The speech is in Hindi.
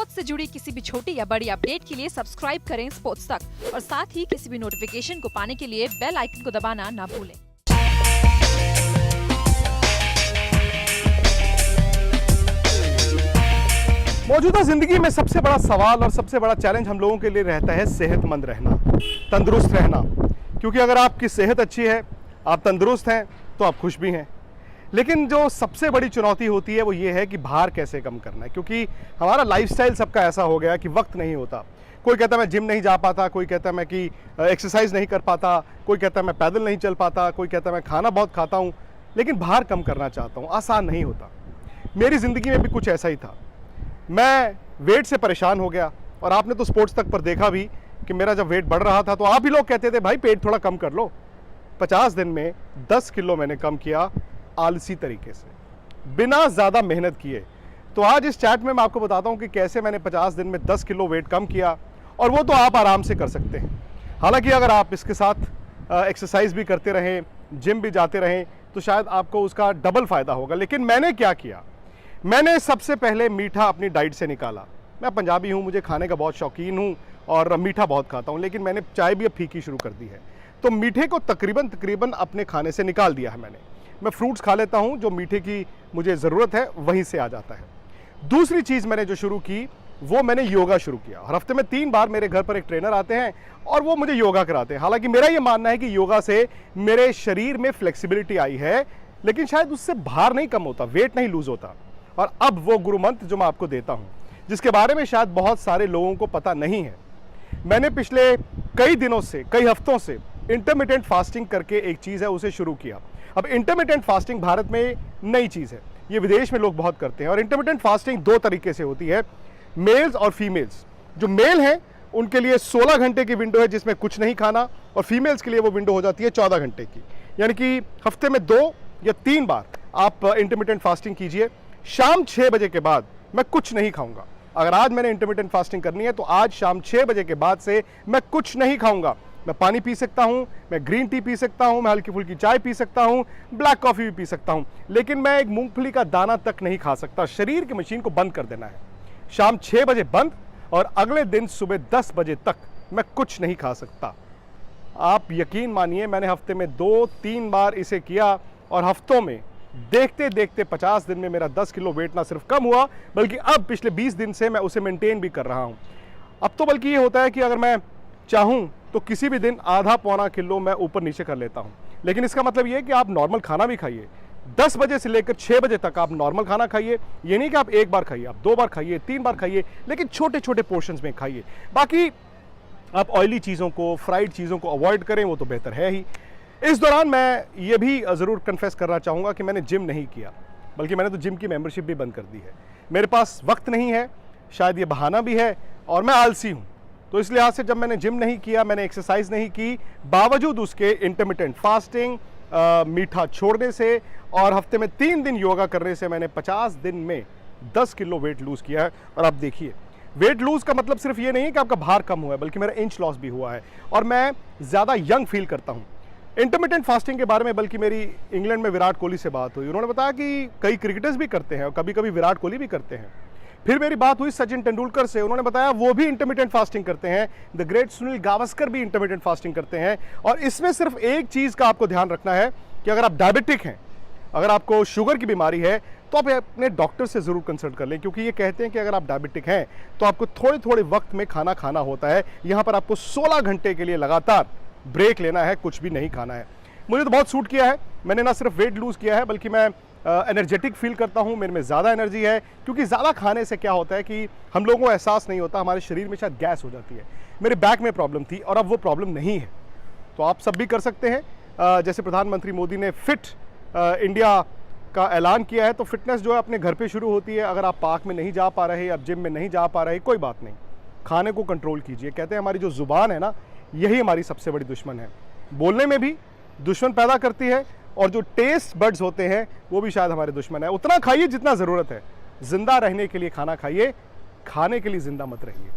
स्पोर्ट्स से जुड़ी किसी भी छोटी या बड़ी अपडेट के लिए सब्सक्राइब करें स्पोर्ट्स तक और साथ ही किसी भी नोटिफिकेशन को पाने के लिए बेल आइकन को दबाना ना भूलें। मौजूदा जिंदगी में सबसे बड़ा सवाल और सबसे बड़ा चैलेंज हम लोगों के लिए रहता है सेहतमंद रहना, तंदुरुस्त रहना। क्योंकि अगर आपकी सेहत अच्छी है, आप तंदुरुस्त हैं, तो आप खुश भी हैं। लेकिन जो सबसे बड़ी चुनौती होती है वो ये है कि भार कैसे कम करना है। क्योंकि हमारा लाइफस्टाइल सबका ऐसा हो गया कि वक्त नहीं होता। कोई कहता है मैं जिम नहीं जा पाता, कोई कहता है मैं कि एक्सरसाइज नहीं कर पाता, कोई कहता है मैं पैदल नहीं चल पाता, कोई कहता है मैं खाना बहुत खाता हूँ लेकिन भार कम करना चाहता हूँ। आसान नहीं होता। मेरी ज़िंदगी में भी कुछ ऐसा ही था। मैं वेट से परेशान हो गया और आपने तो स्पोर्ट्स तक पर देखा भी कि मेरा जब वेट बढ़ रहा था तो आप ही लोग कहते थे भाई पेट थोड़ा कम कर लो। 50 दिन में 10 किलो मैंने कम किया आलसी तरीके से, बिना ज़्यादा मेहनत किए। तो आज इस चैट में मैं आपको बताता हूं कि कैसे मैंने 50 दिन में 10 किलो वेट कम किया और वो तो आप आराम से कर सकते हैं। हालांकि अगर आप इसके साथ एक्सरसाइज भी करते रहें, जिम भी जाते रहें तो शायद आपको उसका डबल फ़ायदा होगा। लेकिन मैंने क्या किया, मैंने सबसे पहले मीठा अपनी डाइट से निकाला। मैं पंजाबी हूँ, मुझे खाने का बहुत शौकीन हूँ और मीठा बहुत खाता हूँ, लेकिन मैंने चाय भी अब फीकी शुरू कर दी है। तो मीठे को तकरीबन अपने खाने से निकाल दिया है मैंने। मैं फ्रूट्स खा लेता हूँ, जो मीठे की मुझे ज़रूरत है वहीं से आ जाता है। दूसरी चीज़ मैंने जो शुरू की वो मैंने योगा शुरू किया। हर हफ्ते में 3 बार मेरे घर पर एक ट्रेनर आते हैं और वो मुझे योगा कराते हैं। हालांकि मेरा ये मानना है कि योगा से मेरे शरीर में फ्लेक्सिबिलिटी आई है, लेकिन शायद उससे भार नहीं कम होता, वेट नहीं लूज़ होता। और अब वो गुरु मंत्र जो मैं आपको देता हूं, जिसके बारे में शायद बहुत सारे लोगों को पता नहीं है। मैंने पिछले कई दिनों से, कई हफ्तों से इंटरमिटेंट फास्टिंग करके एक चीज़ है उसे शुरू किया। अब इंटरमिटेंट फास्टिंग भारत में नई चीज़ है, ये विदेश में लोग बहुत करते हैं। और इंटरमिटेंट फास्टिंग 2 तरीके से होती है, मेल्स और फीमेल्स। जो मेल हैं उनके लिए 16 घंटे की विंडो है जिसमें कुछ नहीं खाना, और फीमेल्स के लिए वो विंडो हो जाती है 14 घंटे की। यानी कि हफ्ते में 2 या 3 बार आप इंटरमिटेंट फास्टिंग कीजिए। शाम 6 बजे के बाद मैं कुछ नहीं खाऊंगा। अगर आज मैंने इंटरमिटेंट फास्टिंग करनी है तो आज शाम 6 बजे के बाद से मैं कुछ नहीं खाऊंगा। मैं पानी पी सकता हूं, मैं ग्रीन टी पी सकता हूं, मैं हल्की फुल्की चाय पी सकता हूं, ब्लैक कॉफ़ी भी पी सकता हूं, लेकिन मैं एक मूंगफली का दाना तक नहीं खा सकता। शरीर की मशीन को बंद कर देना है। शाम 6 बजे बंद और अगले दिन सुबह 10 बजे तक मैं कुछ नहीं खा सकता। आप यकीन मानिए, मैंने हफ्ते में 2-3 बार इसे किया और हफ्तों में देखते देखते 50 दिन में मेरा 10 किलो वेट ना सिर्फ कम हुआ बल्कि अब पिछले 20 दिन से मैं उसे मेंटेन भी कर रहा हूं। अब तो बल्कि ये होता है कि अगर मैं चाहूं तो किसी भी दिन आधा-पौना किलो मैं ऊपर नीचे कर लेता हूं। लेकिन इसका मतलब ये है कि आप नॉर्मल खाना भी खाइए। 10 बजे से लेकर 6 बजे तक आप नॉर्मल खाना खाइए। ये नहीं कि आप 1 बार खाइए, आप 2 बार खाइए, 3 बार खाइए, लेकिन छोटे छोटे पोर्शंस में खाइए। बाकी आप ऑयली चीज़ों को, फ्राइड चीज़ों को अवॉइड करें, वो तो बेहतर है ही। इस दौरान मैं ये भी ज़रूर कन्फेस करना चाहूँगा कि मैंने जिम नहीं किया, बल्कि मैंने तो जिम की मेंबरशिप भी बंद कर दी है। मेरे पास वक्त नहीं है, शायद ये बहाना भी है, और मैं आलसी हूँ। तो इस लिहाज से जब मैंने जिम नहीं किया, मैंने एक्सरसाइज नहीं की, बावजूद उसके इंटरमिटेंट फास्टिंग, मीठा छोड़ने से और हफ्ते में 3 दिन योगा करने से मैंने 50 दिन में 10 किलो वेट लूज़ किया है। और आप देखिए, वेट लूज़ का मतलब सिर्फ ये नहीं है कि आपका भार कम हुआ है, बल्कि मेरा इंच लॉस भी हुआ है और मैं ज़्यादा यंग फील करता हूँ। इंटरमिटेंट फास्टिंग के बारे में बल्कि मेरी इंग्लैंड में विराट कोहली से बात हुई। उन्होंने बताया कि कई क्रिकेटर्स भी करते हैं और कभी कभी विराट कोहली भी करते हैं। फिर मेरी बात हुई सचिन तेंदुलकर से, उन्होंने बताया वो भी इंटरमिटेंट फास्टिंग करते हैं। द ग्रेट सुनील गावस्कर भी इंटरमिटेंट फास्टिंग करते हैं। और इसमें सिर्फ एक चीज़ का आपको ध्यान रखना है कि अगर आप डायबिटिक हैं, अगर आपको शुगर की बीमारी है, तो आप अपने डॉक्टर से ज़रूर कंसल्ट कर लें। क्योंकि ये कहते हैं कि अगर आप डायबिटिक हैं तो आपको थोड़े थोड़े वक्त में खाना खाना होता है। यहाँ पर आपको 16 घंटे के लिए लगातार ब्रेक लेना है, कुछ भी नहीं खाना है। मुझे तो बहुत सूट किया है। मैंने ना सिर्फ वेट लूज़ किया है बल्कि मैं एनर्जेटिक फील करता हूँ, मेरे में ज़्यादा एनर्जी है। क्योंकि ज़्यादा खाने से क्या होता है कि हम लोगों को एहसास नहीं होता, हमारे शरीर में शायद गैस हो जाती है। मेरे बैक में प्रॉब्लम थी और अब वो प्रॉब्लम नहीं है। तो आप सब भी कर सकते हैं। जैसे प्रधानमंत्री मोदी ने फिट इंडिया का ऐलान किया है, तो फिटनेस जो है अपने घर पे शुरू होती है। अगर आप पार्क में नहीं जा पा रहे, आप जिम में नहीं जा पा रहे, कोई बात नहीं, खाने को कंट्रोल कीजिए। कहते हैं हमारी जो ज़ुबान है ना, यही हमारी सबसे बड़ी दुश्मन है। बोलने में भी दुश्मन पैदा करती है और जो टेस्ट बड्स होते हैं वो भी शायद हमारे दुश्मन है। उतना खाइए जितना ज़रूरत है। जिंदा रहने के लिए खाना खाइए, खाने के लिए जिंदा मत रहिए।